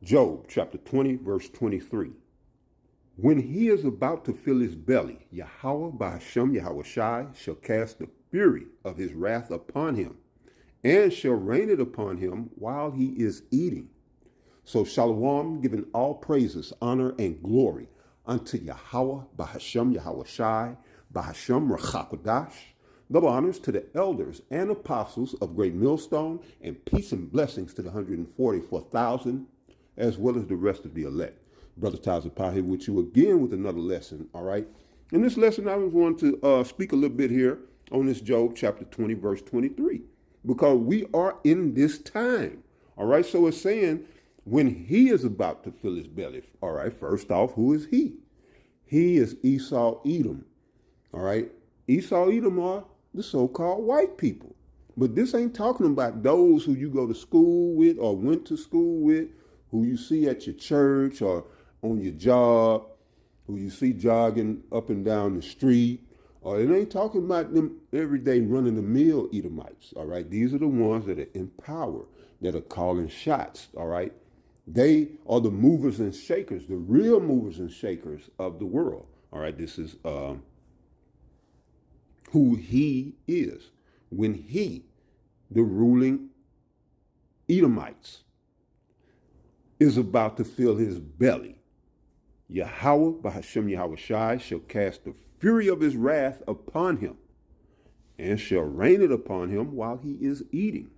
Job chapter 20, verse 23. When he is about to fill his belly, Yahweh Bahashem Yahweh Shai shall cast the fury of his wrath upon him, and shall rain it upon him while he is eating. So Shalom, giving all praises, honor, and glory unto Yahweh Bahashem Yahweh Shai, Bahashem Rachakodash. Double honors to the elders and apostles of Great Millstone, and peace and blessings to the 144,000, as well as the rest of the elect. Brother Tazapah here with you again with another lesson, all right? In this lesson, I was going to speak a little bit here on this Job chapter 20, verse 23, because we are in this time, all right? So it's saying when he is about to fill his belly, all right, first off, who is he? He is Esau Edom, all right? Esau Edom are the so-called white people. But this ain't talking about those who you go to school with or went to school with, who you see at your church or on your job, who you see jogging up and down the street. Or it ain't talking about them everyday run-of-the-mill Edomites, all right? These are the ones that are in power, that are calling shots, all right? They are the movers and shakers, the real movers and shakers of the world, all right? This is who he is. When he, the ruling Edomites, is about to fill his belly, Yahweh Bahashem Yahweh Shai shall cast the fury of his wrath upon him, and shall rain it upon him while he is eating.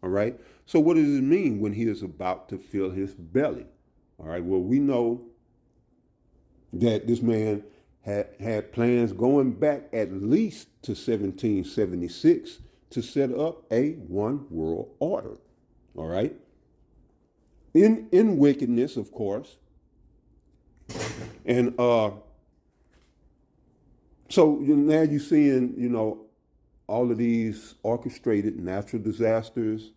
All right? So what does it mean when he is about to fill his belly? All right, well, we know that this man had plans going back at least to 1776 to set up a one world order. All right? In wickedness, of course. And so now you're seeing, all of these orchestrated natural disasters.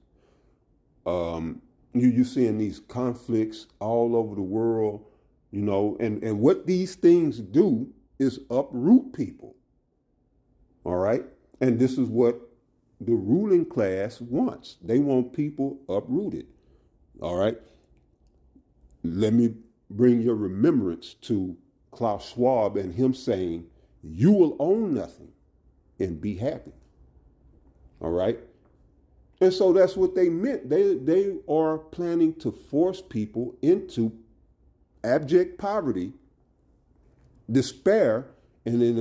You're seeing these conflicts all over the world, and what these things do is uproot people. All right? And this is what the ruling class wants. They want people uprooted. All right? Let me bring your remembrance to Klaus Schwab and him saying, you will own nothing and be happy. All right? And so that's what they meant. They are planning to force people into abject poverty, despair, and in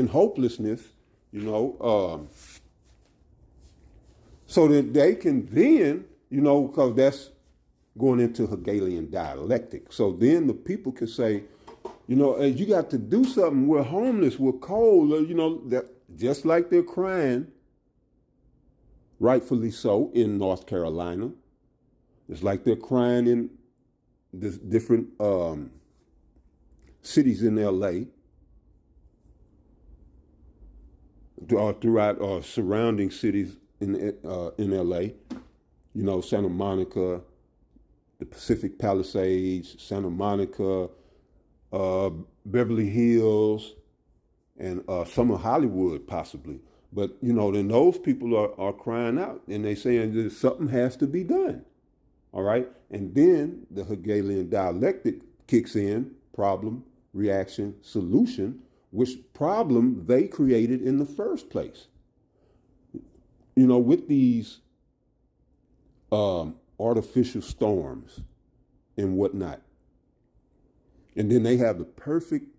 hopelessness, so that they can then, because that's going into Hegelian dialectic. So then the people can say, hey, you got to do something. We're homeless. We're cold. That just like they're crying, rightfully so, in North Carolina. It's like they're crying in this different cities in LA, throughout surrounding cities in LA. Santa Monica, the Pacific Palisades, Santa Monica, Beverly Hills, and some of Hollywood possibly. But, then those people are crying out and they saying that something has to be done. All right. And then the Hegelian dialectic kicks in: problem, reaction, solution, which problem they created in the first place. With these artificial storms and whatnot. And then they have the perfect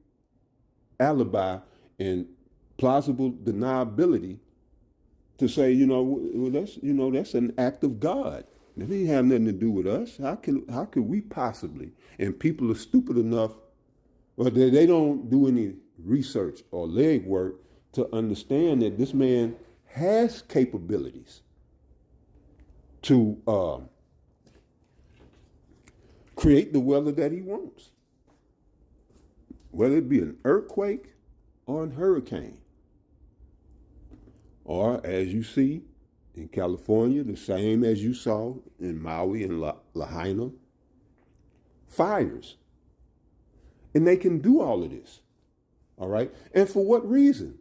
alibi and plausible deniability to say, that's an act of God. That didn't have nothing to do with us. How could we possibly? And people are stupid enough, but they don't do any research or legwork to understand that this man has capabilities to create the weather that he wants, whether it be an earthquake or a hurricane, or as you see in California, the same as you saw in Maui and Lahaina, fires. And they can do all of this, all right? And for what reason?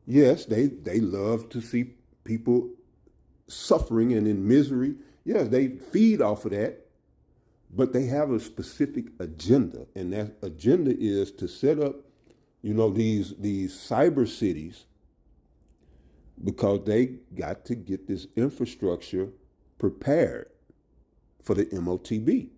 Yes, they love to see people suffering and in misery. Yeah, they feed off of that, but they have a specific agenda, and that agenda is to set up, these cyber cities, because they got to get this infrastructure prepared for the MOTB.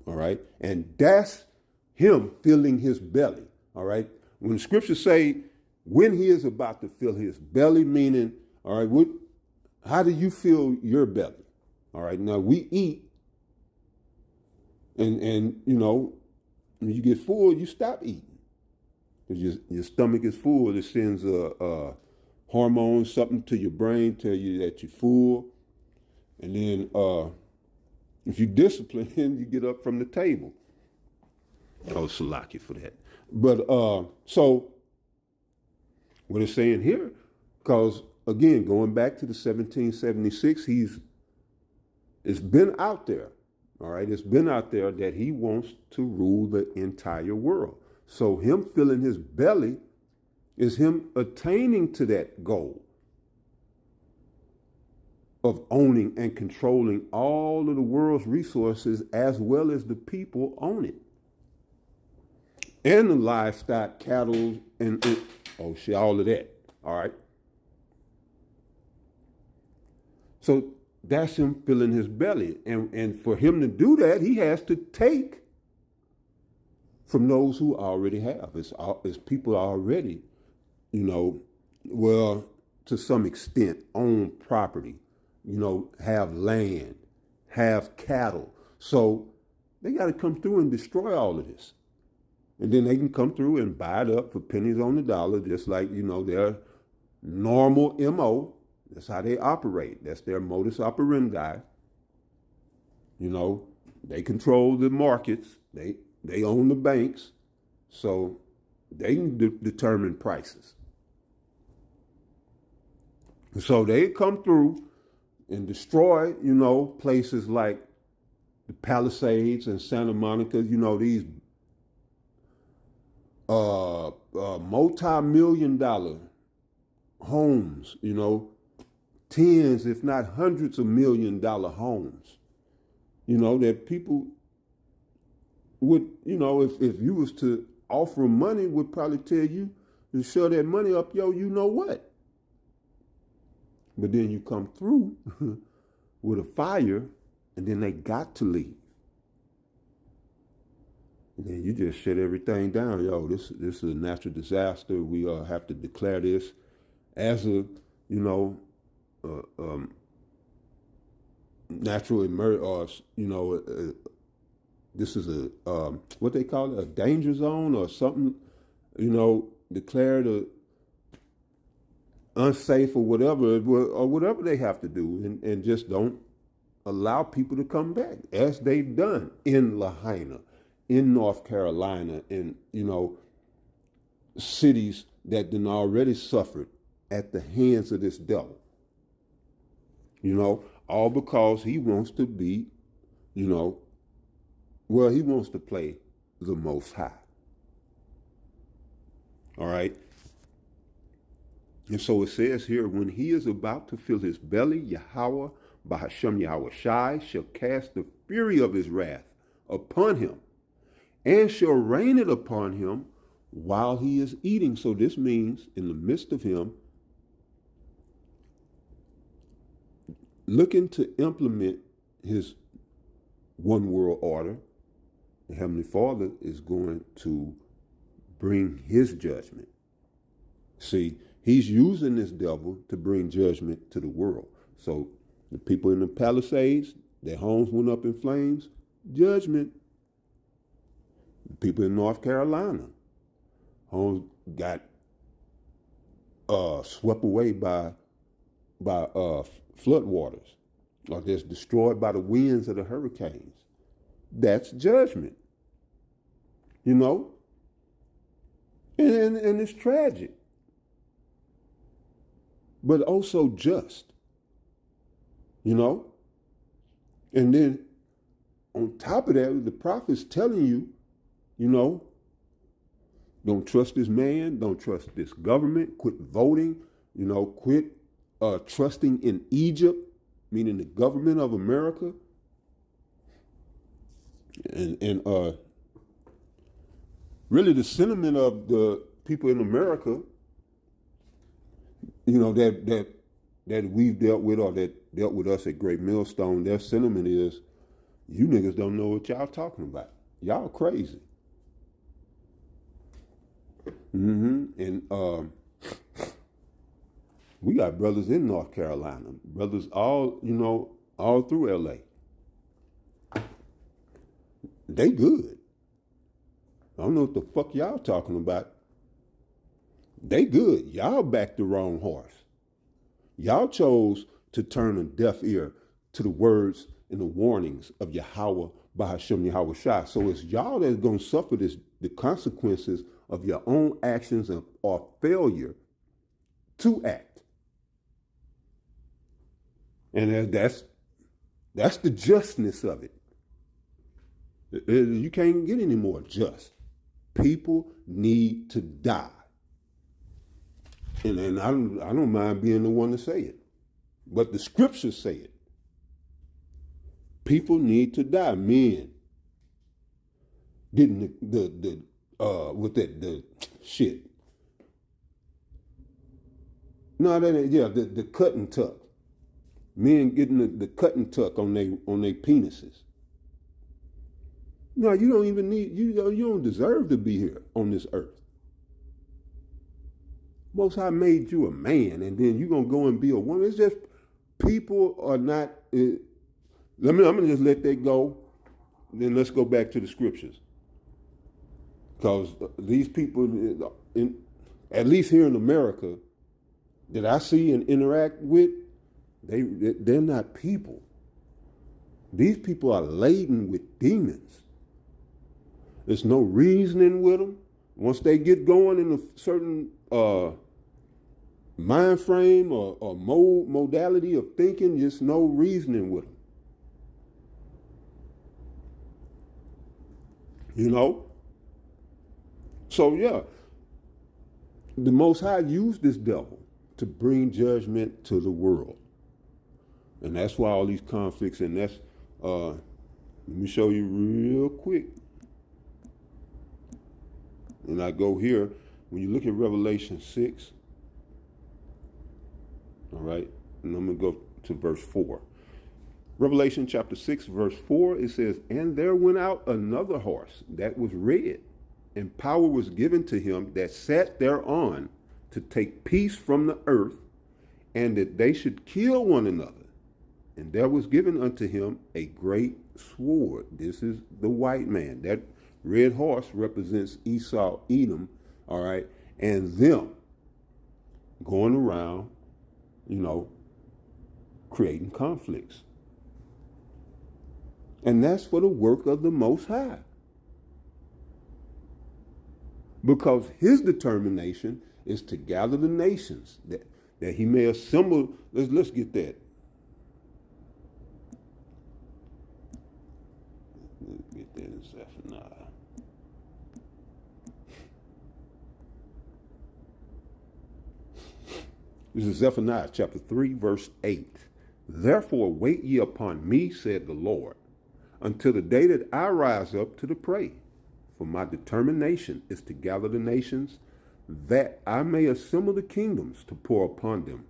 All right, and that's him filling his belly. All right, when the scriptures say when he is about to fill his belly, meaning, all right, how do you fill your belly? All right, now we eat, and when you get full, you stop eating. Your stomach is full. It sends a hormone, something to your brain, tell you that you're full. And then if you discipline, you get up from the table. Oh, Salaki for that. But so what it's saying here, because again, going back to the 1776, it's been out there. All right, it's been out there that he wants to rule the entire world. So him filling his belly is him attaining to that goal of owning and controlling all of the world's resources, as well as the people on it. And the livestock, cattle, and all of that. All right. So that's him filling his belly. And for him to do that, he has to take from those who already have. It's people already, well, to some extent, own property, have land, have cattle. So they got to come through and destroy all of this. And then they can come through and buy it up for pennies on the dollar, just like, their normal MO. That's how they operate. That's their modus operandi. They control the markets. They own the banks. So they can determine prices. So they come through and destroy, places like the Palisades and Santa Monica, these multi-million-dollar homes, tens, if not hundreds of $1,000,000 homes, that people would, if you was to offer money, would probably tell you to shove that money up, you know what? But then you come through with a fire, and then they got to leave. And then you just shut everything down. This is a natural disaster. We have to declare this as a, natural emergency, this is a, what they call it, a danger zone or something, declared a unsafe or whatever they have to do, and just don't allow people to come back, as they've done in Lahaina, in North Carolina, in, cities that done already suffered at the hands of this devil. All because he wants to be, he wants to play the Most High. All right. And so it says here, when he is about to fill his belly, Yahweh, Bahashem Yahweh Shai, shall cast the fury of his wrath upon him, and shall rain it upon him while he is eating. So this means in the midst of him looking to implement his one world order, the Heavenly Father is going to bring his judgment. See, he's using this devil to bring judgment to the world. So the people in the Palisades, their homes went up in flames, judgment. The people in North Carolina, homes got swept away by floodwaters, or just destroyed by the winds of the hurricanes. That's judgment. And it's tragic, but also just. And then on top of that, the prophet's telling you, don't trust this man, don't trust this government, quit voting, quit trusting in Egypt, meaning the government of America, and really the sentiment of the people in America, that we've dealt with, or that dealt with us at Great Millstone, their sentiment is, you niggas don't know what y'all talking about. Y'all crazy. And we got brothers in North Carolina, brothers all through LA. They good. I don't know what the fuck y'all talking about. They good. Y'all backed the wrong horse. Y'all chose to turn a deaf ear to the words and the warnings of Yahweh Bahashem Yahweh Shai. So it's y'all that's going to suffer the consequences of your own actions or failure to act. And that's the justness of it. You can't get any more just. People need to die. And I don't mind being the one to say it. But the scriptures say it. People need to die. Men getting the shit. No, that ain't, yeah, the cut and tuck. Men getting the cut and tuck on their penises. No, you don't even need, you don't deserve to be here on this earth. Most High made you a man, and then you're going to go and be a woman. It's just people are not, I'm going to just let that go. Then let's go back to the scriptures. Because these people, at least here in America, that I see and interact with, they're not people. These people are laden with demons. There's no reasoning with them. Once they get going in a certain mind frame or modality of thinking, just no reasoning with them. You know? So yeah, the Most High used this devil to bring judgment to the world. And that's why all these conflicts, and that's, let me show you real quick. And I go here, when you look at Revelation 6, all right, and I'm going to go to verse 4. Revelation chapter 6, verse 4, it says, "And there went out another horse that was red, and power was given to him that sat thereon to take peace from the earth, and that they should kill one another. And there was given unto him a great sword." This is the white man. That red horse represents Esau, Edom, all right, and them going around, creating conflicts. And that's for the work of the Most High. Because his determination is to gather the nations, that he may assemble. Let's get that. Let's get that in Zephaniah. This is Zephaniah chapter 3, verse 8. "Therefore wait ye upon me, said the Lord, until the day that I rise up to the prey. For my determination is to gather the nations, that I may assemble the kingdoms to pour upon them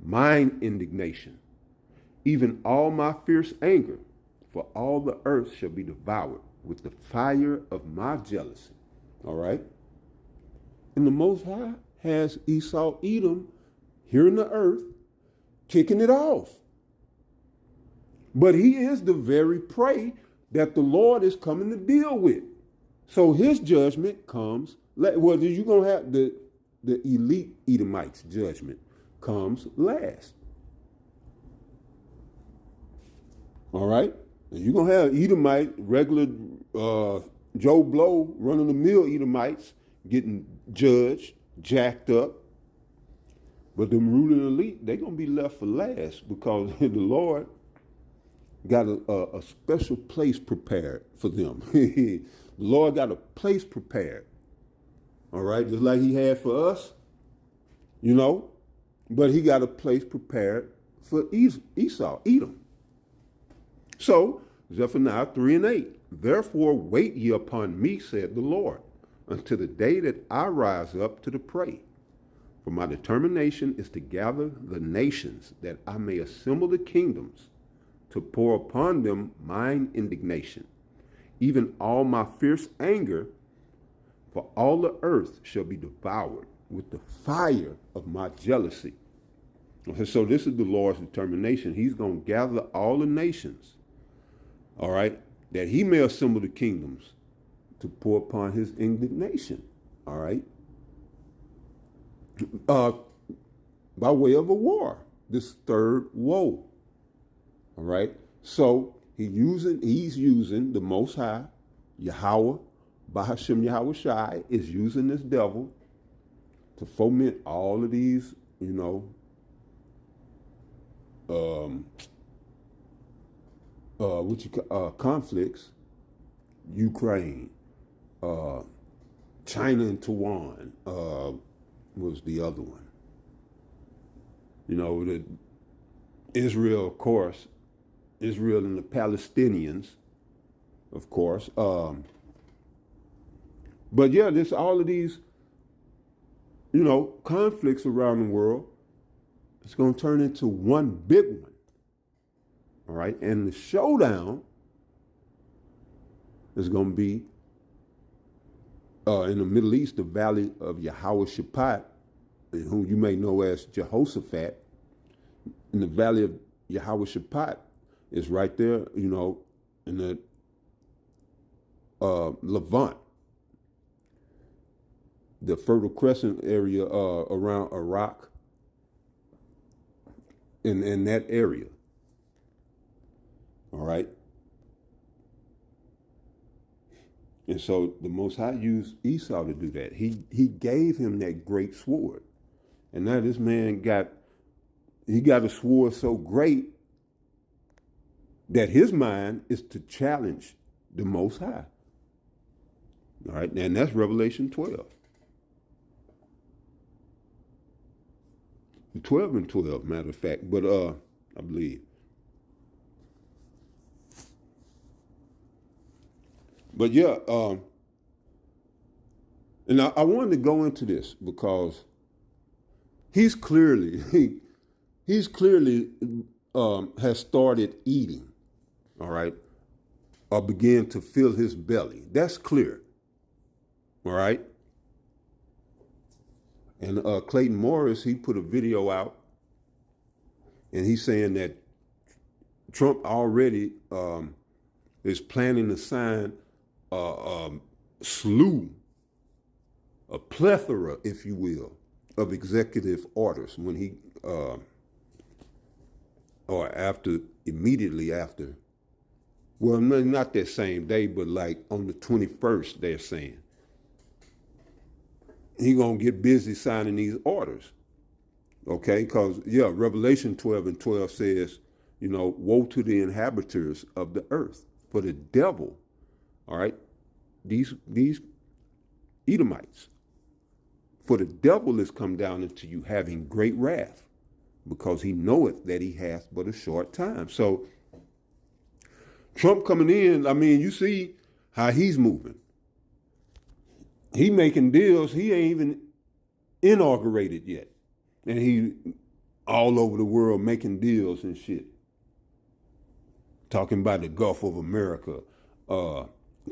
mine indignation, even all my fierce anger, for all the earth shall be devoured with the fire of my jealousy." All right? And the Most High has Esau, Edom, here in the earth, kicking it off. But he is the very prey that the Lord is coming to deal with. So his judgment comes, well, you're going to have the elite Edomites' judgment comes last. All right? And you're going to have Edomite, regular Joe Blow, run-of-the-mill Edomites getting judged, jacked up. But them ruling elite, they're going to be left for last, because the Lord got a special place prepared for them. The Lord got a place prepared. All right? Just like he had for us, but he got a place prepared for Esau, Edom. So, Zephaniah 3 and 8. Therefore wait ye upon me, said the Lord, until the day that I rise up to the prey. For my determination is to gather the nations, that I may assemble the kingdoms, to pour upon them mine indignation, even all my fierce anger, for all the earth shall be devoured with the fire of my jealousy. Okay, so this is the Lord's determination. He's going to gather all the nations, all right, that he may assemble the kingdoms to pour upon his indignation, all right, by way of a war, this third woe, all right. So he's using the Most High, Yahweh, Bahashem Yahweh Shai, is using this devil to foment all of these, conflicts. Ukraine, China and Taiwan was the other one. The Israel, of course, Israel and the Palestinians, of course. But yeah, there's all of these, conflicts around the world. It's going to turn into one big one. All right. And the showdown is going to be in the Middle East, the valley of Jehoshaphat, whom you may know as Jehoshaphat. In the valley of Jehoshaphat is right there, in the Levant, the Fertile Crescent area around Iraq, in that area. All right. And so the Most High used Esau to do that. He gave him that great sword. And now this man got a sword so great that his mind is to challenge the Most High. All right, and that's Revelation 12. 12 and 12, matter of fact, but I believe. But yeah, and I wanted to go into this because he's clearly has started eating, all right, or began to fill his belly. That's clear, all right. And Clayton Morris, he put a video out, and he's saying that Trump already is planning to sign a plethora, if you will, of executive orders when he, immediately after, well, not that same day, but like on the 21st, they're saying. He gonna get busy signing these orders, okay? Because, yeah, Revelation 12 and 12 says, woe to the inhabitants of the earth, for the devil, all right, these Edomites, for the devil is come down into you having great wrath, because he knoweth that he hath but a short time. So Trump coming in, I mean, you see how he's moving. He making deals he ain't even inaugurated yet. And he all over the world making deals and shit. Talking about the Gulf of America.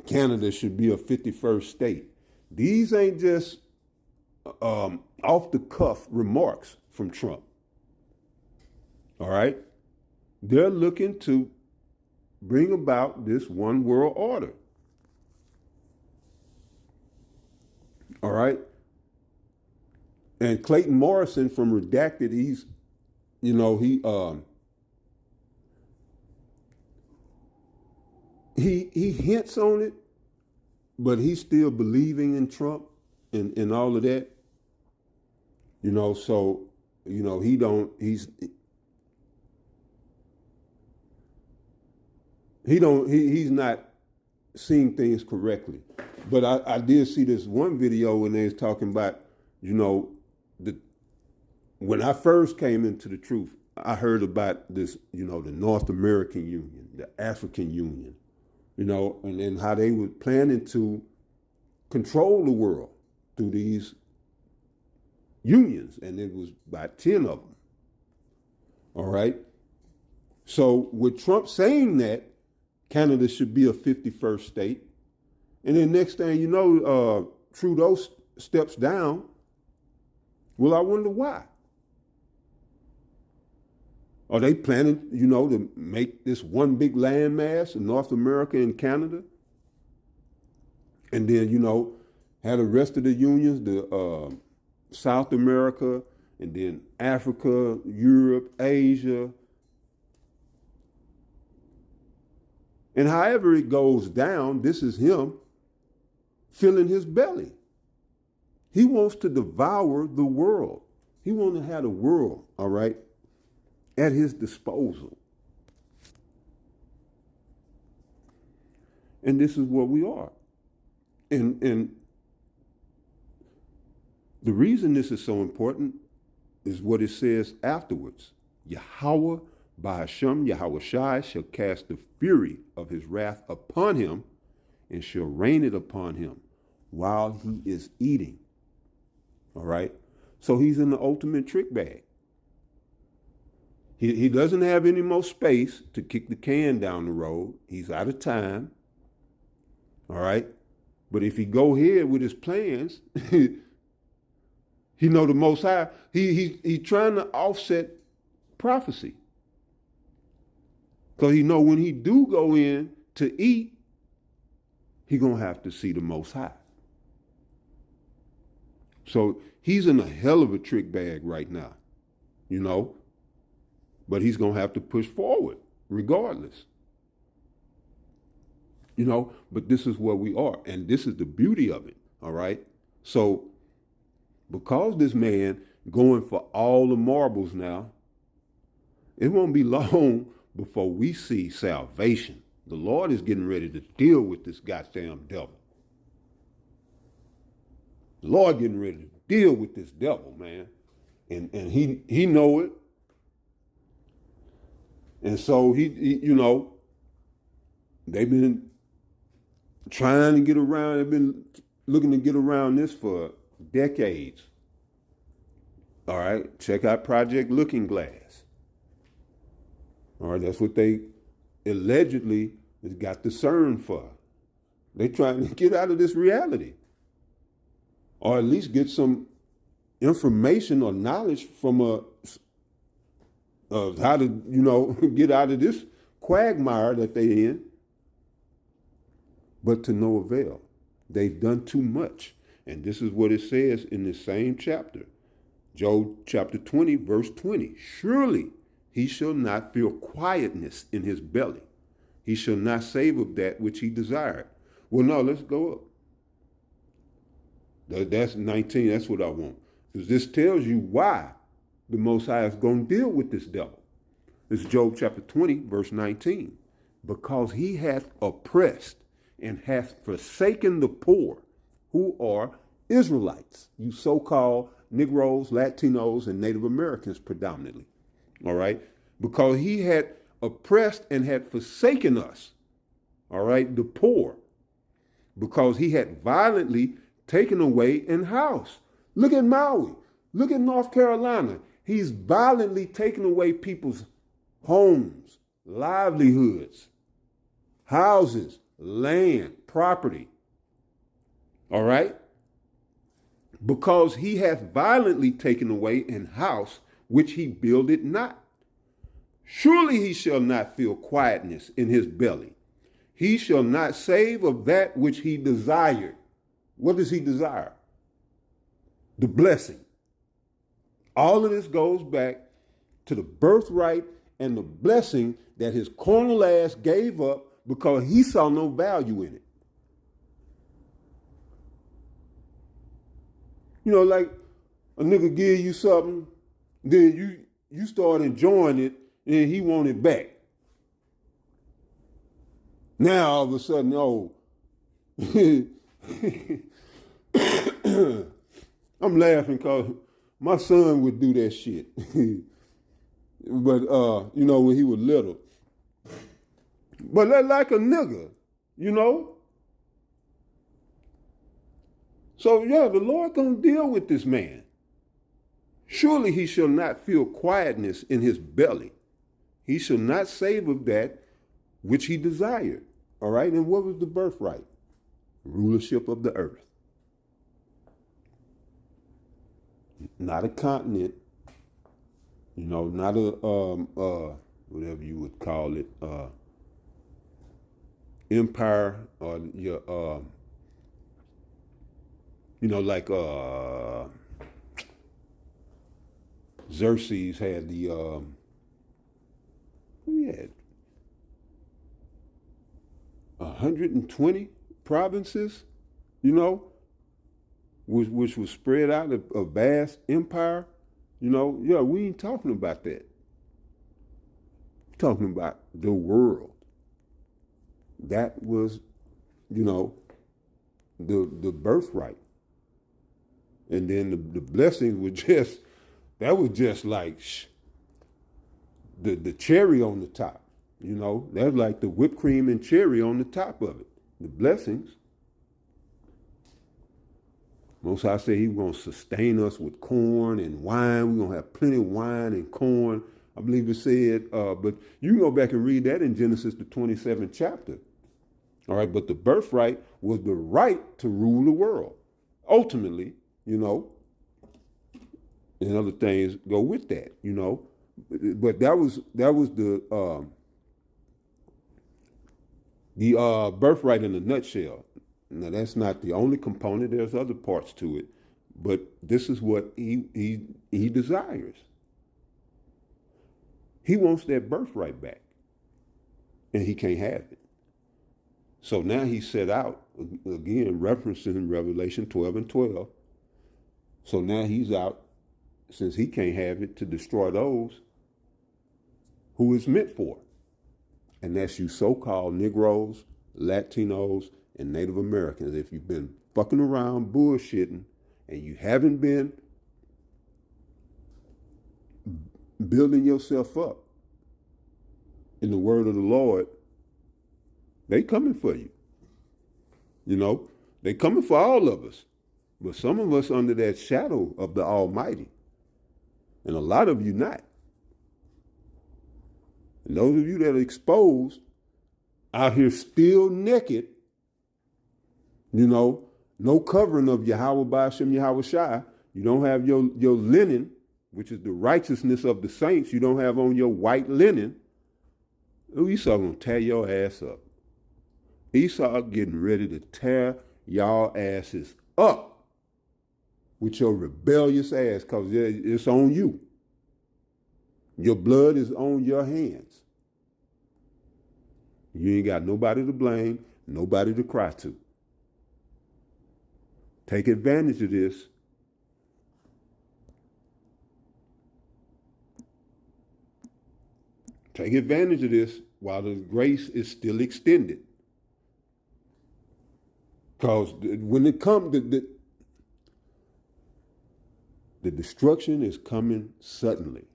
Canada should be a 51st state. These ain't just off the cuff remarks from Trump. All right? They're looking to bring about this one world order. All right? And Clayton Morrison from Redacted, he hints on it, but he's still believing in Trump and all of that. He's not seeing things correctly. But I did see this one video when they was talking about, the when I first came into the truth, I heard about this, the North American Union, the African Union, and then how they were planning to control the world through these unions, and it was about 10 of them. All right. So with Trump saying that Canada should be a 51st state, and then next thing you know, Trudeau steps down. Well, I wonder why. Are they planning, to make this one big landmass in North America and Canada? And then, have the rest of the unions, the South America, and then Africa, Europe, Asia. And however it goes down, this is him filling his belly. He wants to devour the world. He wants to have the world, all right, at his disposal. And this is what we are. And the reason this is so important is what it says afterwards. Yahweh Ba'ashem Yahweh Shai shall cast the fury of his wrath upon him and shall rain it upon him while he is eating. All right? So he's in the ultimate trick bag. He doesn't have any more space to kick the can down the road. He's out of time. All right? But if he go ahead with his plans, he know the Most High. He's trying to offset prophecy. Because he know when he do go in to eat, he going to have to see the Most High. So he's in a hell of a trick bag right now, But he's going to have to push forward regardless. But this is where we are. And this is the beauty of it, all right? So because this man going for all the marbles now, it won't be long before we see salvation. The Lord is getting ready to deal with this goddamn devil. The Lord getting ready to deal with this devil, man. And he know it. And so he they've been trying to get around, they've been looking to get around this for decades. All right, check out Project Looking Glass. All right, that's what they allegedly has got the CERN for. They're trying to get out of this reality. Or at least get some information or knowledge from how to, get out of this quagmire that they in. But to no avail. They've done too much. And this is what it says in the same chapter. Job chapter 20, verse 20. Surely he shall not feel quietness in his belly. He shall not save of that which he desired. Well, no, let's go up. That's 19. That's what I want. Because this tells you why the Most High is going to deal with this devil. This is Job chapter 20, verse 19. Because he hath oppressed and hath forsaken the poor, who are Israelites, you so-called Negroes, Latinos, and Native Americans predominantly. All right? Because he had oppressed and had forsaken us, all right, the poor, because he had violently taken away an house. Look at Maui. Look at North Carolina. He's violently taken away people's homes, livelihoods, houses, land, property. All right? Because he hath violently taken away an house which he builded not. Surely he shall not feel quietness in his belly. He shall not save of that which he desired. What does he desire? The blessing. All of this goes back to the birthright and the blessing that his carnal ass gave up because he saw no value in it. Like a nigga give you something, then you start enjoying it, and he want it back. Now all of a sudden, I'm laughing because My son would do that shit. But when he was little. But like a nigga, you know. So yeah, the Lord gonna deal with this man. Surely he shall not feel quietness in his belly. He shall not save of that which he desired. All right, and what was the birthright? Rulership of the earth. Not a continent, not a whatever you would call it, empire, or your like Xerxes had the he had 120 provinces, which was spread out a vast empire. Yeah, we ain't talking about that. We're talking about the world. That was, the birthright. And then the blessings were just like the cherry on the top. That's like the whipped cream and cherry on the top of it. The blessings. Most High said he was going to sustain us with corn and wine. We're going to have plenty of wine and corn. I believe it said, but you can go back and read that in Genesis, the 27th chapter. All right, but the birthright was the right to rule the world. Ultimately, and other things go with that, But that was the birthright in a nutshell. Now that's not the only component. There's other parts to it, but this is what he desires. He wants that birthright back, and he can't have it. So now he set out, again, referencing Revelation 12:12. So now he's out, since he can't have it, to destroy those who it's meant for. And that's you so-called Negroes, Latinos, and Native Americans. If you've been fucking around bullshitting and you haven't been building yourself up in the word of the Lord, they coming for you. They coming for all of us. But some of us under that shadow of the Almighty. And a lot of you not. And those of you that are exposed, out here still naked, no covering of Yahweh Ba'ashem Yahweh Shai. You don't have your linen, which is the righteousness of the saints. You don't have on your white linen. Ooh, Esau gonna tear your ass up. Esau getting ready to tear y'all asses up with your rebellious ass, because it's on you. Your blood is on your hands. You ain't got nobody to blame, nobody to cry to. Take advantage of this. Take advantage of this while the grace is still extended. Because when it comes, the destruction is coming suddenly.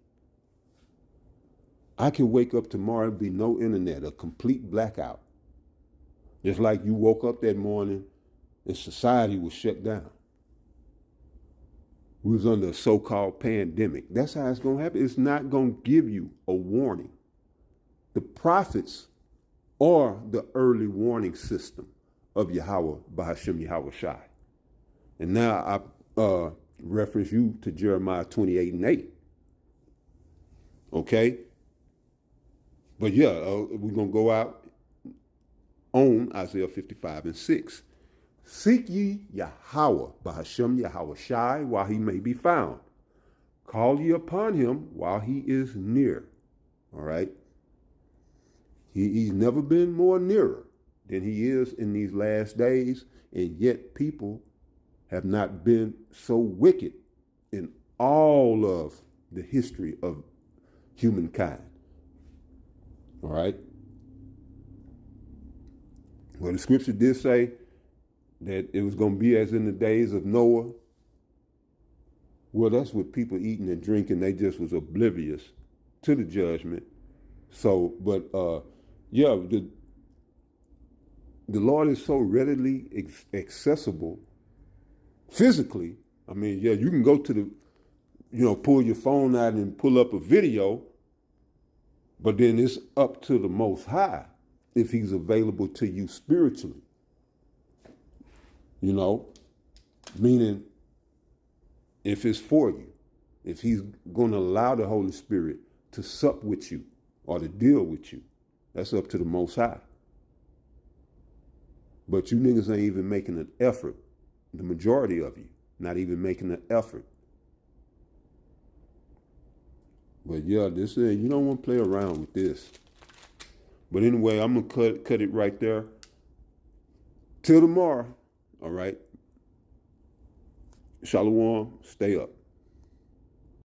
I can wake up tomorrow and be no internet, a complete blackout. Just like you woke up that morning and society was shut down. We was under a so-called pandemic. That's how it's going to happen. It's not going to give you a warning. The prophets are the early warning system of Yahweh Ba'ashem Yahweh Shai. And now I reference you to Jeremiah 28:8. Okay? But yeah, we're going to go out on Isaiah 55:6. Seek ye Yahweh Ba'ashem Yahweh Shai while he may be found. Call ye upon him while he is near. All right? He's never been more nearer than he is in these last days, and yet people have not been so wicked in all of the history of humankind. All right? Well, the scripture did say that it was going to be as in the days of Noah. Well, that's what people eating and drinking. They just was oblivious to the judgment. So, but yeah, the Lord is so readily accessible physically. I mean, yeah, you can go to pull your phone out and pull up a video, but then it's up to the Most High if He's available to you spiritually. Meaning if it's for you, if He's going to allow the Holy Spirit to sup with you or to deal with you, that's up to the Most High. But you niggas ain't even making an effort. The majority of you, not even making an effort. But yeah, this is, you don't want to play around with this. But anyway, I'm going to cut it right there. Till tomorrow, all right? Shalom, stay up.